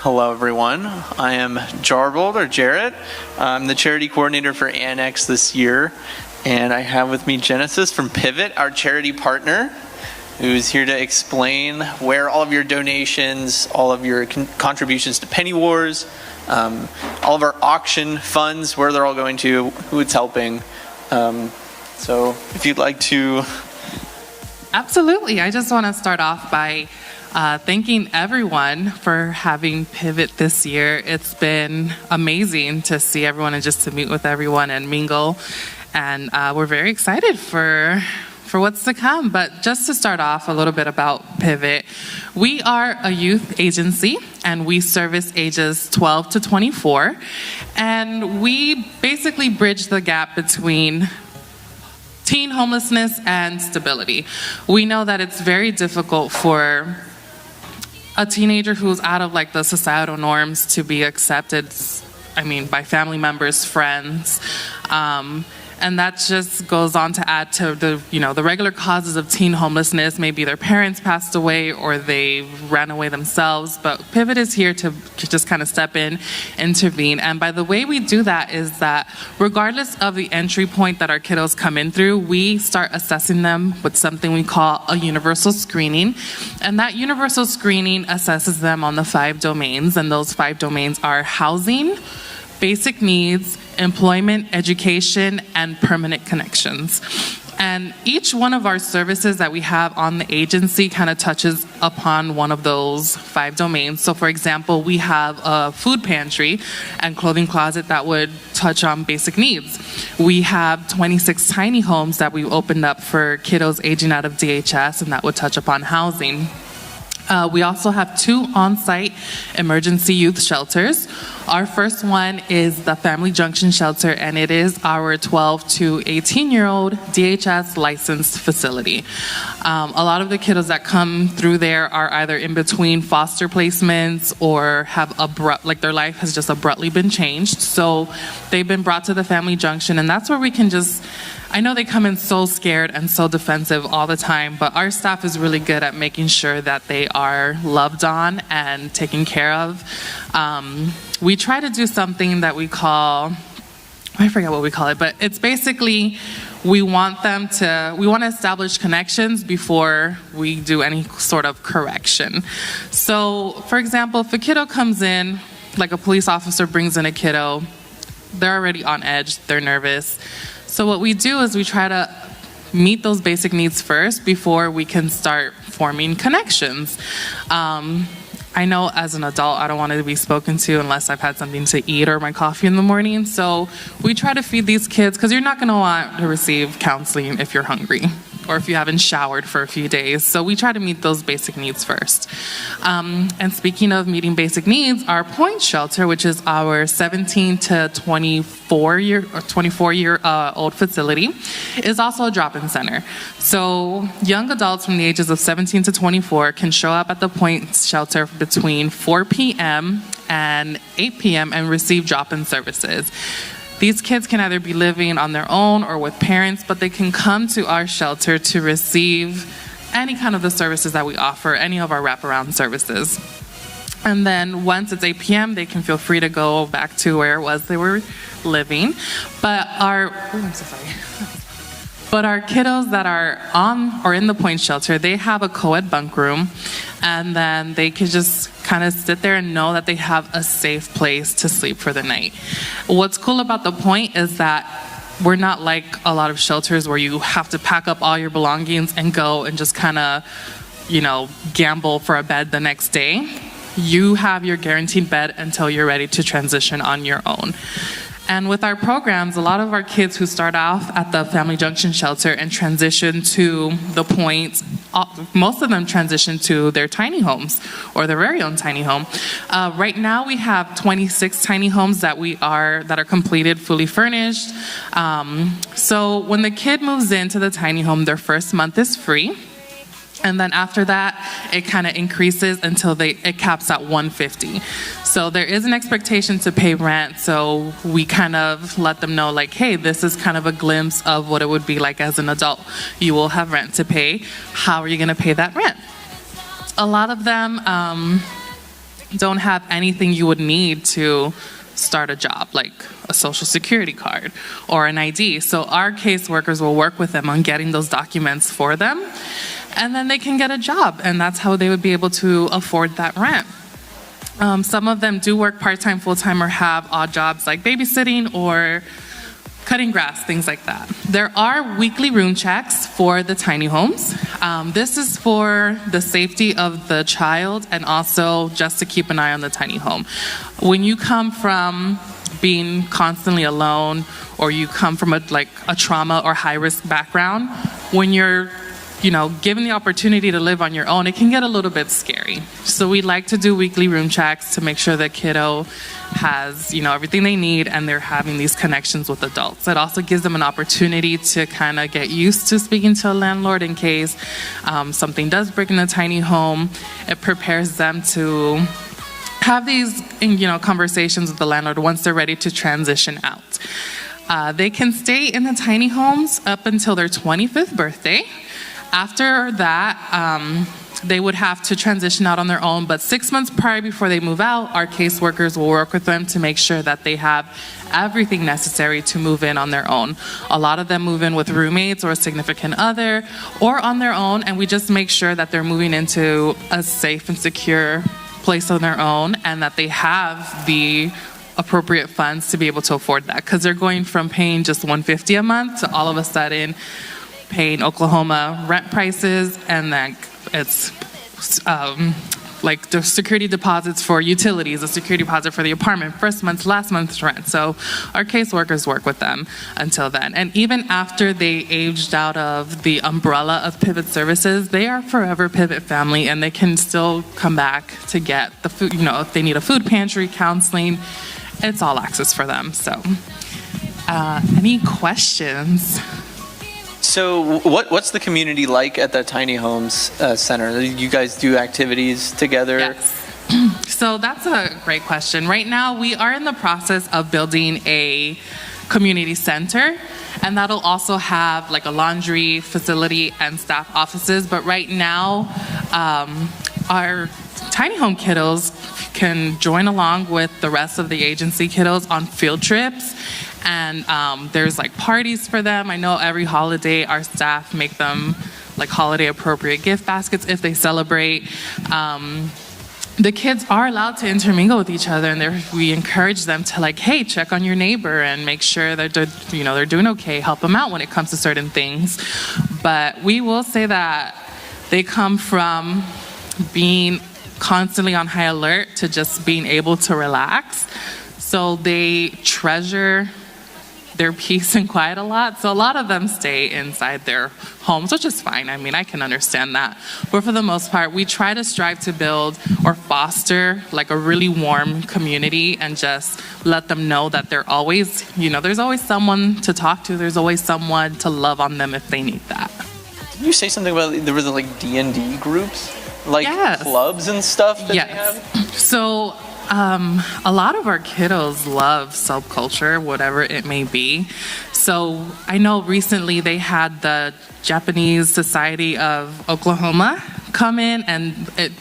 Hello, everyone. I am Jarbold, or Jarrett. I'm the charity coordinator for Annex this year, and I have with me Genesis from Pivot, our charity partner, who's here to explain where all of your donations, all of your contributions to Penny Wars, all of our auction funds, where they're all going to, who it's helping. So if you'd like to... Absolutely. I just want to start off by thanking everyone for having Pivot this year. It's been amazing to see everyone and just to meet with everyone and mingle. And we're very excited for what's to come. But just to start off a little bit about Pivot, we are a youth agency and we service ages 12 to 24. And we basically bridge the gap between teen homelessness and stability. We know that it's very difficult for a teenager who's out of like the societal norms to be accepted, by family members, friends, and that just goes on to add to the regular causes of teen homelessness. Maybe their parents passed away or they ran away themselves. But Pivot is here to just kind of step in, intervene. And by the way we do that is that regardless of the entry point that our kiddos come in through, we start assessing them with something we call a universal screening. And that universal screening assesses them on the 5 domains. And those 5 domains are housing, basic needs, employment, education, and permanent connections. And each one of our services that we have on the agency kind of touches upon one of those 5 domains. So for example, we have a food pantry and clothing closet that would touch on basic needs. We have 26 tiny homes that we opened up for kiddos aging out of DHS, and that would touch upon housing. We also have 2 on-site emergency youth shelters. Our first one is the Family Junction Shelter, and it is our 12 to 18-year-old DHS licensed facility. A lot of the kiddos that come through there are either in between foster placements or have their life has just abruptly been changed. So they've been brought to the Family Junction, and that's where we can just, I know they come in so scared and so defensive all the time, but our staff is really good at making sure that they are loved on and taken care of. We try to do something that we call, I forget what we call it, but it's basically we want to establish connections before we do any sort of correction. So, for example, if a kiddo comes in, like a police officer brings in a kiddo, they're already on edge, they're nervous. So what we do is we try to meet those basic needs first before we can start forming connections. I know as an adult, I don't want to be spoken to unless I've had something to eat or my coffee in the morning. So we try to feed these kids because you're not going to want to receive counseling if you're hungry or if you haven't showered for a few days. So we try to meet those basic needs first. And speaking of meeting basic needs, our Point Shelter, which is our 17 to 24-year-old facility, is also a drop-in center. So young adults from the ages of 17 to 24 can show up at the Point Shelter between 4 p.m. and 8 p.m. and receive drop-in services. These kids can either be living on their own or with parents, but they can come to our shelter to receive any kind of the services that we offer, any of our wraparound services. And then once it's 8 p.m., they can feel free to go back to where it was they were living. But our kiddos that are on or in the Point Shelter, they have a co-ed bunk room, and then they can just kind of sit there and know that they have a safe place to sleep for the night. What's cool about the Point is that we're not like a lot of shelters where you have to pack up all your belongings and go and just kind of, gamble for a bed the next day. You have your guaranteed bed until you're ready to transition on your own. And with our programs, a lot of our kids who start off at the Family Junction Shelter and transition to the Point, most of them transition to their tiny homes or their very own tiny home. Right now we have 26 tiny homes that are completed, fully furnished. So when the kid moves into the tiny home, their first month is free. And then after that, it kind of increases until it caps at $150. So there is an expectation to pay rent. So we kind of let them know, like, hey, this is kind of a glimpse of what it would be like as an adult. You will have rent to pay. How are you going to pay that rent? A lot of them don't have anything you would need to start a job, like a social security card or an ID. So our caseworkers will work with them on getting those documents for them, and then they can get a job, and that's how they would be able to afford that rent. Some of them do work part-time, full-time, or have odd jobs like babysitting or cutting grass, things like that. There are weekly room checks for the tiny homes. This is for the safety of the child and also just to keep an eye on the tiny home. When you come from being constantly alone, or you come from a trauma or high-risk background, when you're given the opportunity to live on your own, it can get a little bit scary. So we like to do weekly room checks to make sure that kiddo has, everything they need and they're having these connections with adults. It also gives them an opportunity to kind of get used to speaking to a landlord in case something does break in the tiny home. It prepares them to have these, conversations with the landlord once they're ready to transition out. They can stay in the tiny homes up until their 25th birthday. After that, they would have to transition out on their own, but 6 months prior before they move out, our caseworkers will work with them to make sure that they have everything necessary to move in on their own. A lot of them move in with roommates or a significant other or on their own, and we just make sure that they're moving into a safe and secure place on their own and that they have the appropriate funds to be able to afford that, because they're going from paying just $150 a month to all of a sudden paying Oklahoma rent prices, and then it's like the security deposits for utilities, the security deposit for the apartment, first month's, last month's rent. So our caseworkers work with them until then. And even after they aged out of the umbrella of Pivot services, they are forever Pivot family, and they can still come back to get the food, if they need a food pantry, counseling, it's all access for them. So any questions? So what's the community like at the Tiny Homes Center? You guys do activities together? Yes. So that's a great question. Right now, we are in the process of building a community center, and that'll also have like a laundry facility and staff offices. But right now, our tiny home kiddos can join along with the rest of the agency kiddos on field trips. And there's like parties for them. I know every holiday our staff make them like holiday appropriate gift baskets if they celebrate. The kids are allowed to intermingle with each other, and we encourage them to hey, check on your neighbor and make sure that they're doing okay, help them out when it comes to certain things. But we will say that they come from being constantly on high alert to just being able to relax. So they treasure their peace and quiet a lot. So a lot of them stay inside their homes, which is fine. I mean, I can understand that. But for the most part, we try to strive to build or foster a really warm community and just let them know that they're always, there's always someone to talk to. There's always someone to love on them if they need that. Did you say something about there was D&D groups? Yes. Clubs and stuff that yes. they have? So a lot of our kiddos love subculture, whatever it may be. So I know recently they had the Japanese Society of Oklahoma come in, and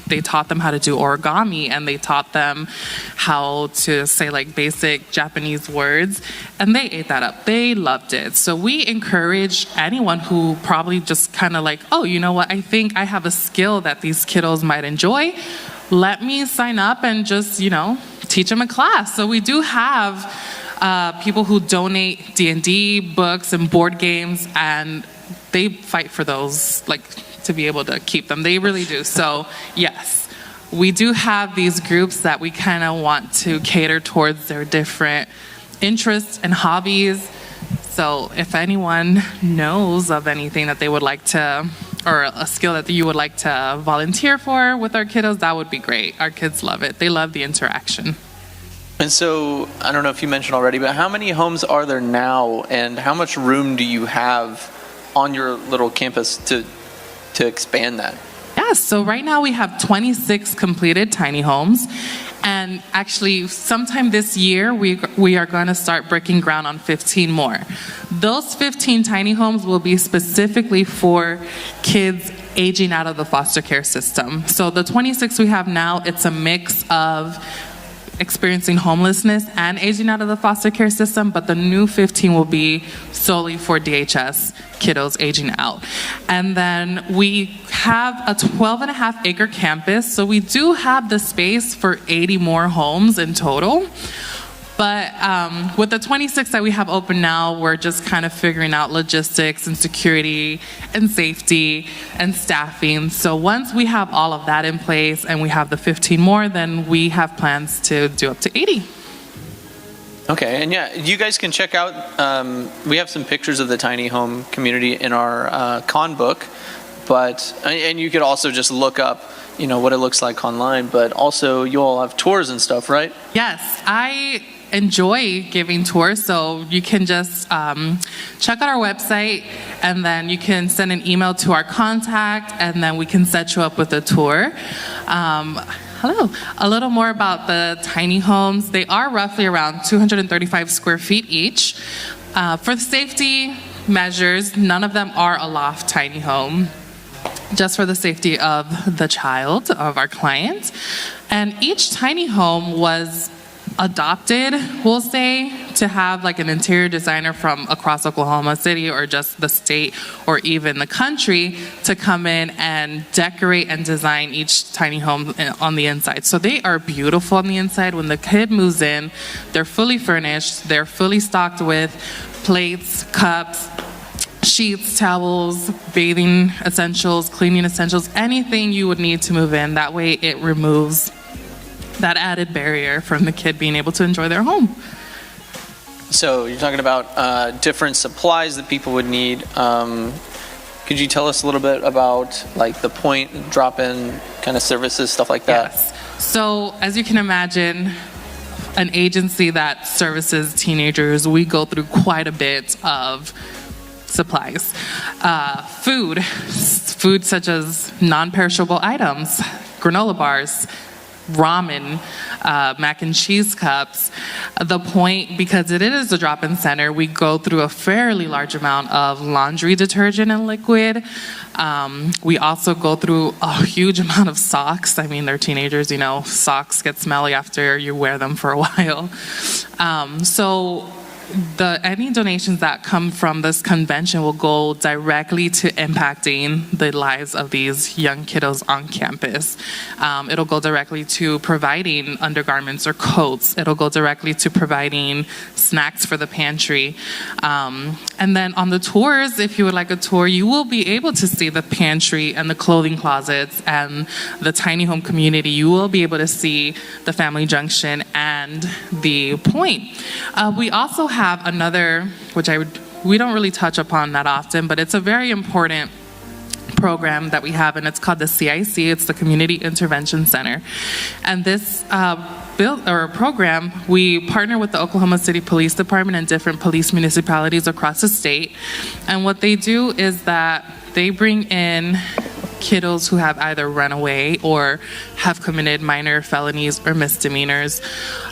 they taught them how to do origami, and they taught them how to say basic Japanese words, and they ate that up. They loved it. So we encourage anyone who probably just kind of oh, you know what, I think I have a skill that these kiddos might enjoy. Let me sign up and just, teach them a class. So we do have people who donate D&D books and board games, and they fight for those, to be able to keep them. They really do. So, yes, we do have these groups that we kind of want to cater towards their different interests and hobbies. So if anyone knows of anything that they would like to, or a skill that you would like to volunteer for with our kiddos, that would be great. Our kids love it. They love the interaction. And so, I don't know if you mentioned already, but how many homes are there now, and how much room do you have on your little campus to expand that? Yeah, so right now we have 26 completed tiny homes. And actually, sometime this year, we are going to start breaking ground on 15 more. Those 15 tiny homes will be specifically for kids aging out of the foster care system. So the 26 we have now, it's a mix of experiencing homelessness and aging out of the foster care system, but the new 15 will be solely for DHS kiddos aging out. And then we have a 12.5 acre campus, so we do have the space for 80 more homes in total. But with the 26 that we have open now, we're just kind of figuring out logistics and security and safety and staffing. So once we have all of that in place and we have the 15 more, then we have plans to do up to 80. Okay, and yeah, you guys can check out, we have some pictures of the tiny home community in our con book, and you could also just look up, what it looks like online, but also you all have tours and stuff, right? Yes, I enjoy giving tours, so you can just check out our website, and then you can send an email to our contact, and then we can set you up with a tour. Hello. A little more about the tiny homes. They are roughly around 235 square feet each. For the safety measures, none of them are a loft tiny home, just for the safety of the child, of our client. And each tiny home was adopted, we'll say, to have like an interior designer from across Oklahoma City or just the state or even the country to come in and decorate and design each tiny home on the inside. So they are beautiful on the inside. When the kid moves in, they're fully furnished, they're fully stocked with plates, cups, sheets, towels, bathing essentials, cleaning essentials, anything you would need to move in. That way it removes that added barrier from the kid being able to enjoy their home. So you're talking about different supplies that people would need. Could you tell us a little bit about like the point, drop-in kind of services, stuff like that? Yes. So as you can imagine, an agency that services teenagers, we go through quite a bit of supplies. Food such as non-perishable items, granola bars, ramen, mac and cheese cups. The point, because it is a drop-in center, we go through a fairly large amount of laundry detergent and liquid. We also go through a huge amount of socks. I mean, they're teenagers, socks get smelly after you wear them for a while. So any donations that come from this convention will go directly to impacting the lives of these young kiddos on campus. It'll go directly to providing undergarments or coats. It'll go directly to providing snacks for the pantry. And then on the tours, if you would like a tour, you will be able to see the pantry and the clothing closets and the tiny home community. You will be able to see the family junction and the point. We also have another, which we don't really touch upon that often, but it's a very important program that we have, and it's called the CIC. It's the Community Intervention Center. And this program, we partner with the Oklahoma City Police Department and different police municipalities across the state. And what they do is that they bring in kiddos who have either run away or have committed minor felonies or misdemeanors.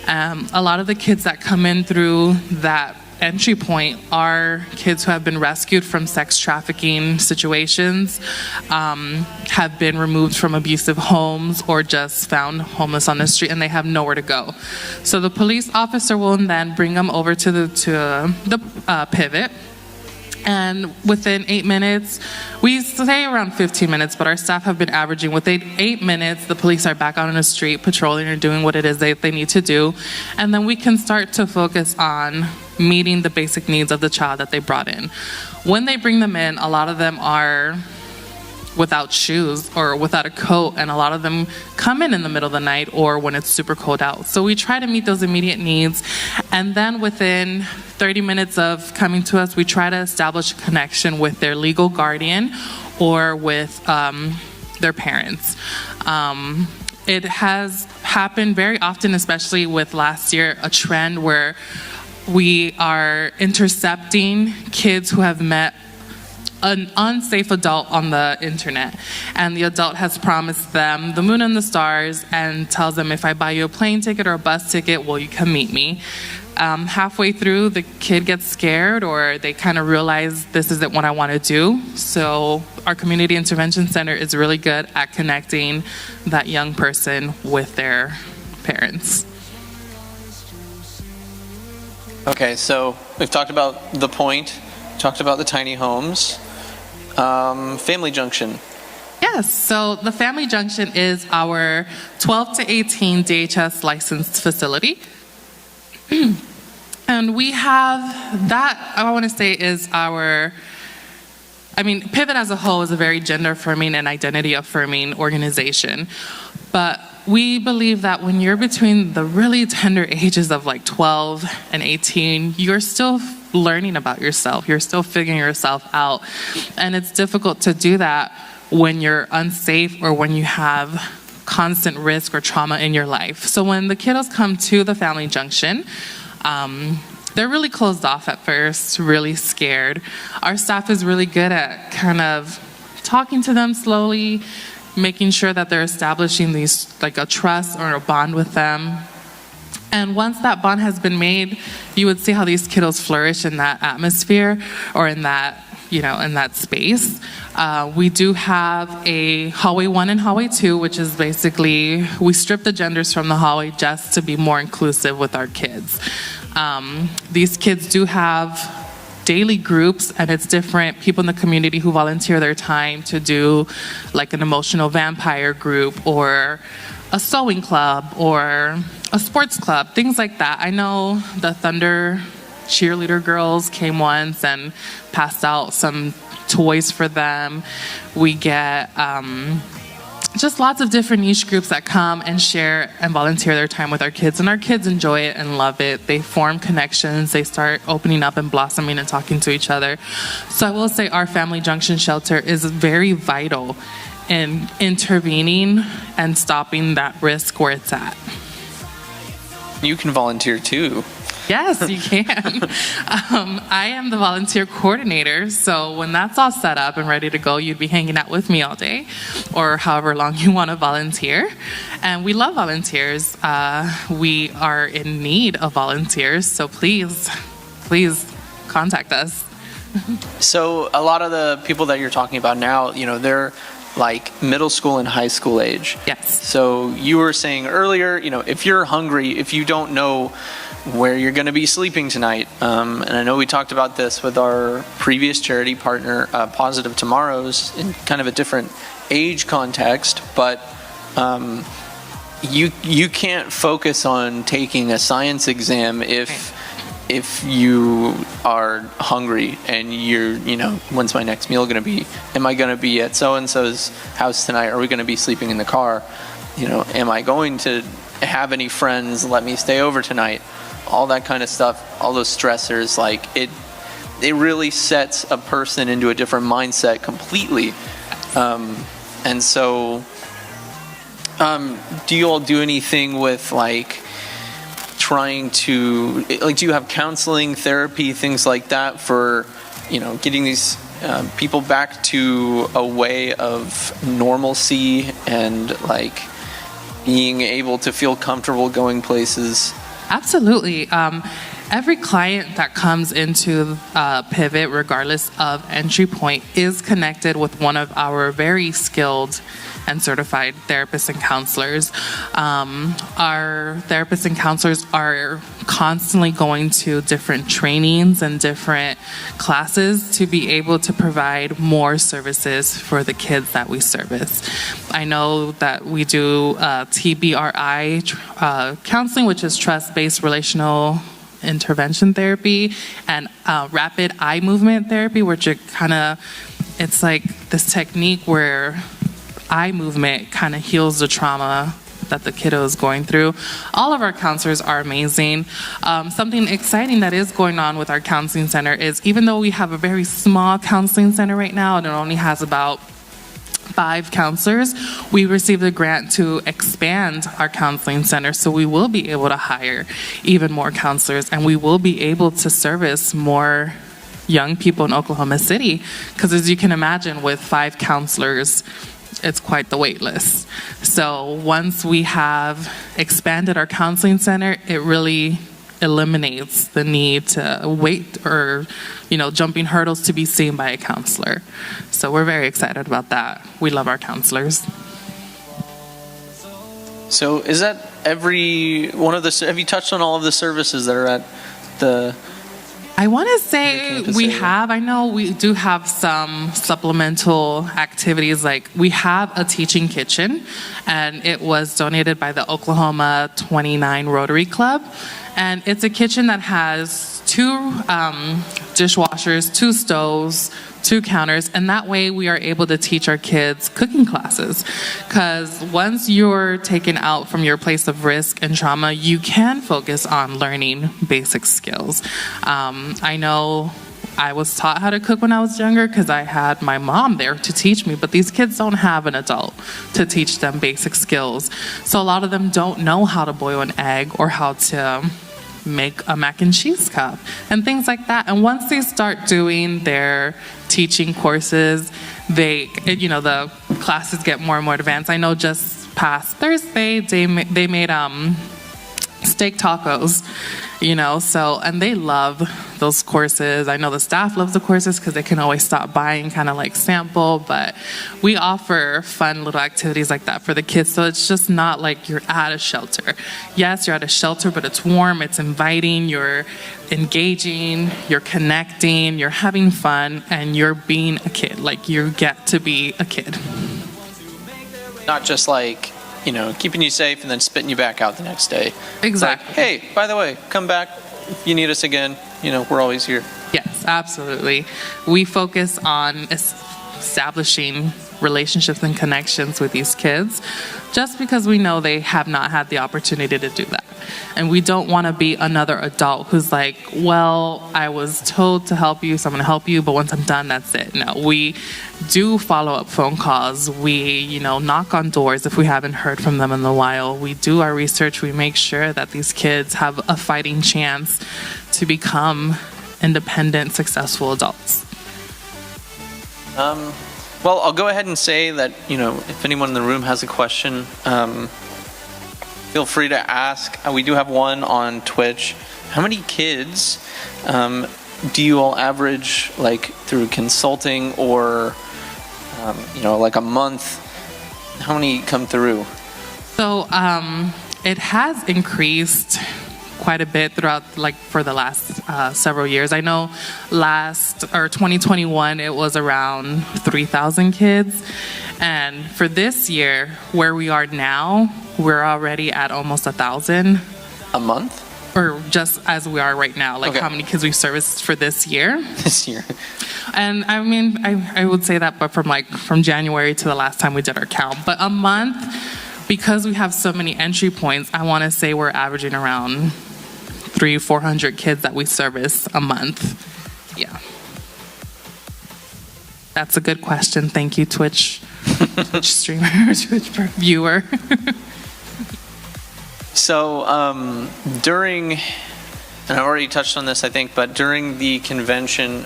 A lot of the kids that come in through that entry point are kids who have been rescued from sex trafficking situations, have been removed from abusive homes, or just found homeless on the street and they have nowhere to go. So the police officer will then bring them over to the pivot. And within 8 minutes, we say around 15 minutes, but our staff have been averaging within 8 minutes, the police are back out on the street patrolling or doing what it is they need to do. And then we can start to focus on meeting the basic needs of the child that they brought in. When they bring them in, a lot of them are without shoes or without a coat, and a lot of them come in the middle of the night or when it's super cold out. So we try to meet those immediate needs, and then within 30 minutes of coming to us, we try to establish a connection with their legal guardian or with their parents. It has happened very often, especially with last year, a trend where we are intercepting kids who have met an unsafe adult on the internet, and the adult has promised them the moon and the stars and tells them, if I buy you a plane ticket or a bus ticket, will you come meet me? Halfway through, the kid gets scared, or they kind of realize this isn't what I want to do. So our community intervention center is really good at connecting that young person with their parents. Okay, so we've talked about the point, talked about the tiny homes. Family Junction. Yes, so the Family Junction is our 12 to 18 DHS licensed facility. And we have that, I want to say, is our, Pivot as a whole is a very gender affirming and identity affirming organization. But we believe that when you're between the really tender ages of like 12 and 18, you're still learning about yourself. You're still figuring yourself out. And it's difficult to do that when you're unsafe or when you have constant risk or trauma in your life. So when the kiddos come to the Family Junction, they're really closed off at first, really scared. Our staff is really good at kind of talking to them slowly, making sure that they're establishing these, like a trust or a bond with them. And once that bond has been made, you would see how these kiddos flourish in that atmosphere or in that, in that space. We do have a hallway 1 and hallway 2, which is basically, we strip the genders from the hallway just to be more inclusive with our kids. These kids do have daily groups, and it's different people in the community who volunteer their time to do like an emotional vampire group or a sewing club or a sports club, things like that. I know the Thunder cheerleader girls came once and passed out some toys for them. We get just lots of different niche groups that come and share and volunteer their time with our kids, and our kids enjoy it and love it. They form connections, they start opening up and blossoming and talking to each other. So I will say our Family Junction shelter is very vital in intervening and stopping that risk where it's at. You can volunteer too. Yes, you can. I am the volunteer coordinator, so when that's all set up and ready to go, you'd be hanging out with me all day, or however long you want to volunteer. And we love volunteers. We are in need of volunteers, so please contact us. So a lot of the people that you're talking about now, they're like middle school and high school age. Yes. So you were saying earlier, if you're hungry, if you don't know where you're going to be sleeping tonight. And I know we talked about this with our previous charity partner, Positive Tomorrows, in kind of a different age context, but you can't focus on taking a science exam if you are hungry and you're, when's my next meal going to be? Am I going to be at so-and-so's house tonight? Are we going to be sleeping in the car? Am I going to have any friends let me stay over tonight? All that kind of stuff, all those stressors, like it really sets a person into a different mindset completely. And so, do you all do anything with like trying to, like, do you have counseling, therapy, things like that for, getting these people back to a way of normalcy and like being able to feel comfortable going places? Absolutely. Every client that comes into Pivot, regardless of entry point, is connected with one of our very skilled and certified therapists and counselors. Our therapists and counselors are constantly going to different trainings and different classes to be able to provide more services for the kids that we service. I know that we do TBRI counseling, which is trust-based relational intervention therapy, and rapid eye movement therapy, which it's like this technique where eye movement kind of heals the trauma that the kiddo is going through. All of our counselors are amazing. Something exciting that is going on with our counseling center is, even though we have a very small counseling center right now and it only has about 5 counselors, we received a grant to expand our counseling center, so we will be able to hire even more counselors, and we will be able to service more young people in Oklahoma City, because as you can imagine, with 5 counselors, it's quite the wait list. So once we have expanded our counseling center, it really eliminates the need to wait or, jumping hurdles to be seen by a counselor. So we're very excited about that. We love our counselors. So is that every one of the, have you touched on all of the services that are at the... I want to say we have. I know we do have some supplemental activities. Like we have a teaching kitchen, and it was donated by the Oklahoma 29 Rotary Club. And it's a kitchen that has 2 dishwashers, 2 stoves, 2 counters, and that way we are able to teach our kids cooking classes. Because once you're taken out from your place of risk and trauma, you can focus on learning basic skills. I know I was taught how to cook when I was younger because I had my mom there to teach me, but these kids don't have an adult to teach them basic skills. So a lot of them don't know how to boil an egg or how to make a mac and cheese cup and things like that. And once they start doing their teaching courses, the classes get more and more advanced. I know just past Thursday they made steak tacos, and they love those courses. I know the staff loves the courses because they can always stop by and kind of like sample, but we offer fun little activities like that for the kids, so it's just not like you're at a shelter. Yes, you're at a shelter, but it's warm, it's inviting, you're engaging, you're connecting, you're having fun, and you're being a kid. Like you get to be a kid. Not just like, keeping you safe and then spitting you back out the next day. Exactly. Like, hey, by the way, come back if you need us again. We're always here. Yes, absolutely. We focus on establishing relationships and connections with these kids just because we know they have not had the opportunity to do that. And we don't want to be another adult who's like, well, I was told to help you, so I'm going to help you, but once I'm done, that's it. No, we do follow-up phone calls. We, knock on doors if we haven't heard from them in a while. We do our research. We make sure that these kids have a fighting chance to become independent, successful adults. Well, I'll go ahead and say that, if anyone in the room has a question, feel free to ask. We do have one on Twitch. How many kids do you all average, like, through consulting or, like a month? How many come through? So it has increased quite a bit throughout, for the last several years. I know 2021, it was around 3,000 kids. And for this year, where we are now, we're already at almost 1,000. A month? Or just as we are right now, Okay. How many kids we serviced for this year. This year. And I mean, I would say that, but from January to the last time we did our count. But a month, because we have so many entry points, I want to say we're averaging around 300-400 kids that we service a month. Yeah. That's a good question. Thank you, Twitch streamer, Twitch viewer. So during, and I already touched on this, I think, but during the convention,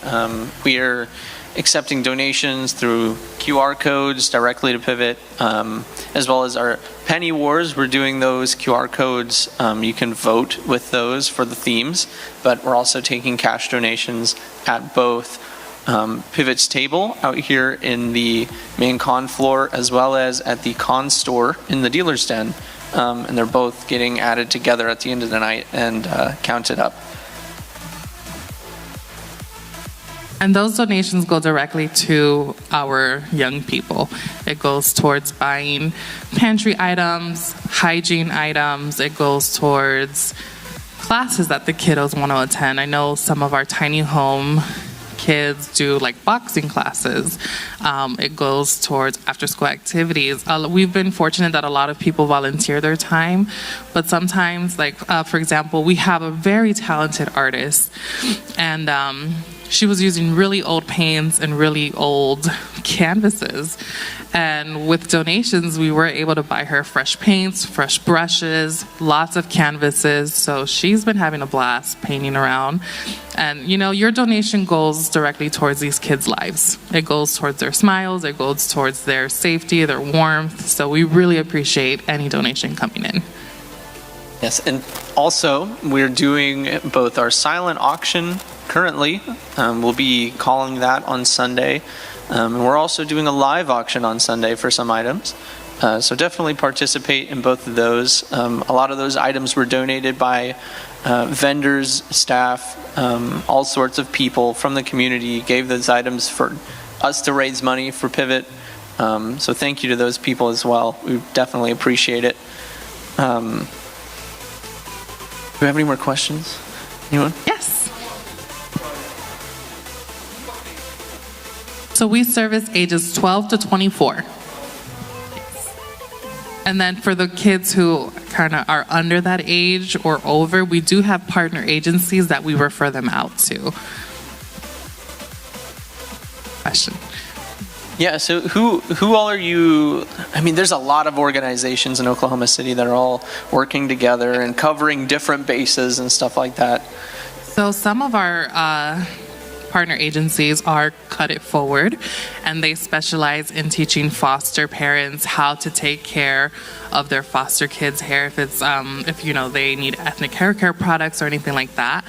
we are accepting donations through QR codes directly to Pivot, as well as our Penny Wars. We're doing those QR codes. You can vote with those for the themes, but we're also taking cash donations at both Pivot's table out here in the main con floor, as well as at the con store in the dealer's den. And they're both getting added together at the end of the night and counted up. And those donations go directly to our young people. It goes towards buying pantry items, hygiene items. It goes towards classes that the kiddos want to attend. I know some of our tiny home kids do like boxing classes. It goes towards after school activities. We've been fortunate that a lot of people volunteer their time, but sometimes, for example, we have a very talented artist, and she was using really old paints and really old canvases. And with donations, we were able to buy her fresh paints, fresh brushes, lots of canvases. So she's been having a blast painting around. And your donation goes directly towards these kids' lives. It goes towards their smiles, it goes towards their safety, their warmth. So we really appreciate any donation coming in. Yes, and also we're doing both our silent auction currently. We'll be calling that on Sunday. And we're also doing a live auction on Sunday for some items. So definitely participate in both of those. A lot of those items were donated by vendors, staff, all sorts of people from the community gave those items for us to raise money for Pivot. So thank you to those people as well. We definitely appreciate it. Do we have any more questions? Anyone? Yes. So we service ages 12 to 24. And then for the kids who kind of are under that age or over, we do have partner agencies that we refer them out to. Question. Yeah, so who all are you? I mean, there's a lot of organizations in Oklahoma City that are all working together and covering different bases and stuff like that. So some of our partner agencies are Cut It Forward, and they specialize in teaching foster parents how to take care of their foster kids' hair if it's if they need ethnic hair care products or anything like that.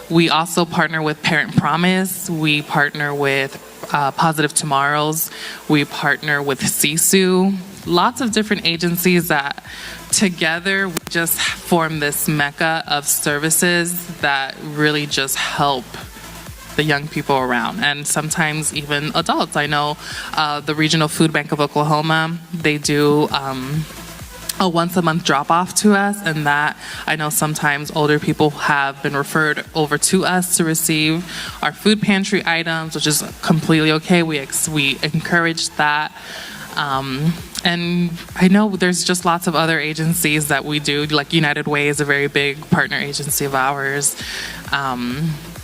We also partner with Parent Promise. We partner with Positive Tomorrows. We partner with Sisu. Lots of different agencies that together we just form this mecca of services that really just help the young people around, and sometimes even adults. I know the Regional Food Bank of Oklahoma, they do a once-a-month drop-off to us, and that I know sometimes older people have been referred over to us to receive our food pantry items, which is completely okay. We encourage that. And I know there's just lots of other agencies that we do, like United Way is a very big partner agency of ours.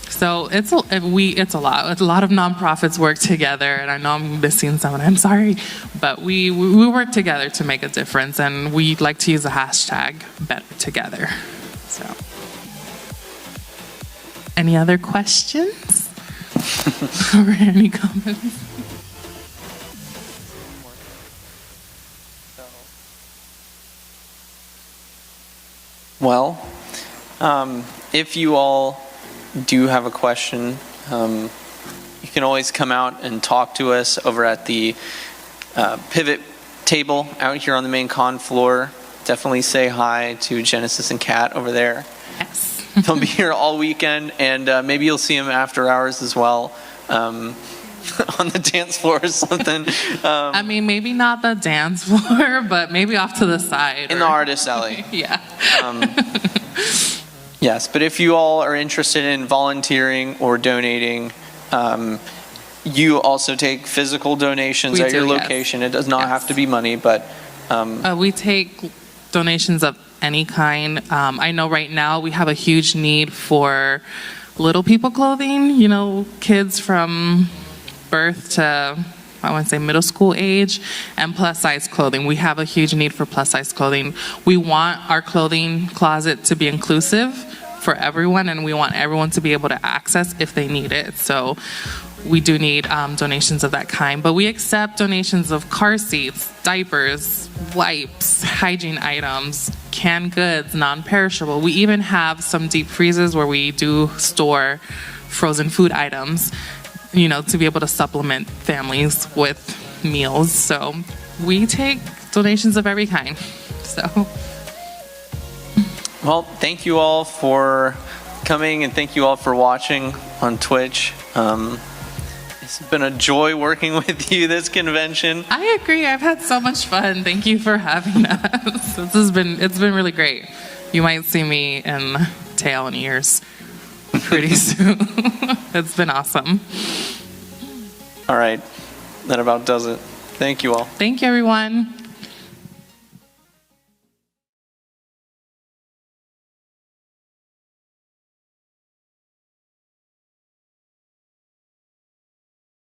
So it's a lot. A lot of nonprofits work together, and I know I'm missing some, and I'm sorry, but we work together to make a difference, and we like to use the hashtag Better Together. So, any other questions or any comments? Well, if you all do have a question, you can always come out and talk to us over at the Pivot table out here on the main con floor. Definitely say hi to Genesis and Kat over there. Yes. They'll be here all weekend, and maybe you'll see them after hours as well. On the dance floor or something. I mean, maybe not the dance floor, but maybe off to the side. In the artist alley. Yeah. Yes, but if you all are interested in volunteering or donating, you also take physical donations at your location. Yes. It does not have to be money, but... we take donations of any kind. I know right now we have a huge need for little people clothing, kids from birth to, I want to say, middle school age, and plus size clothing. We have a huge need for plus size clothing. We want our clothing closet to be inclusive for everyone, and we want everyone to be able to access if they need it. So we do need donations of that kind, but we accept donations of car seats, diapers, wipes, hygiene items, canned goods, non-perishable. We even have some deep freezers where we do store frozen food items, to be able to supplement families with meals. So we take donations of every kind. So. Well, thank you all for coming, and thank you all for watching on Twitch. It's been a joy working with you this convention. I agree. I've had so much fun. Thank you for having us. It's been really great. You might see me in tail and ears pretty soon. It's been awesome. All right. That about does it. Thank you all. Thank you, everyone.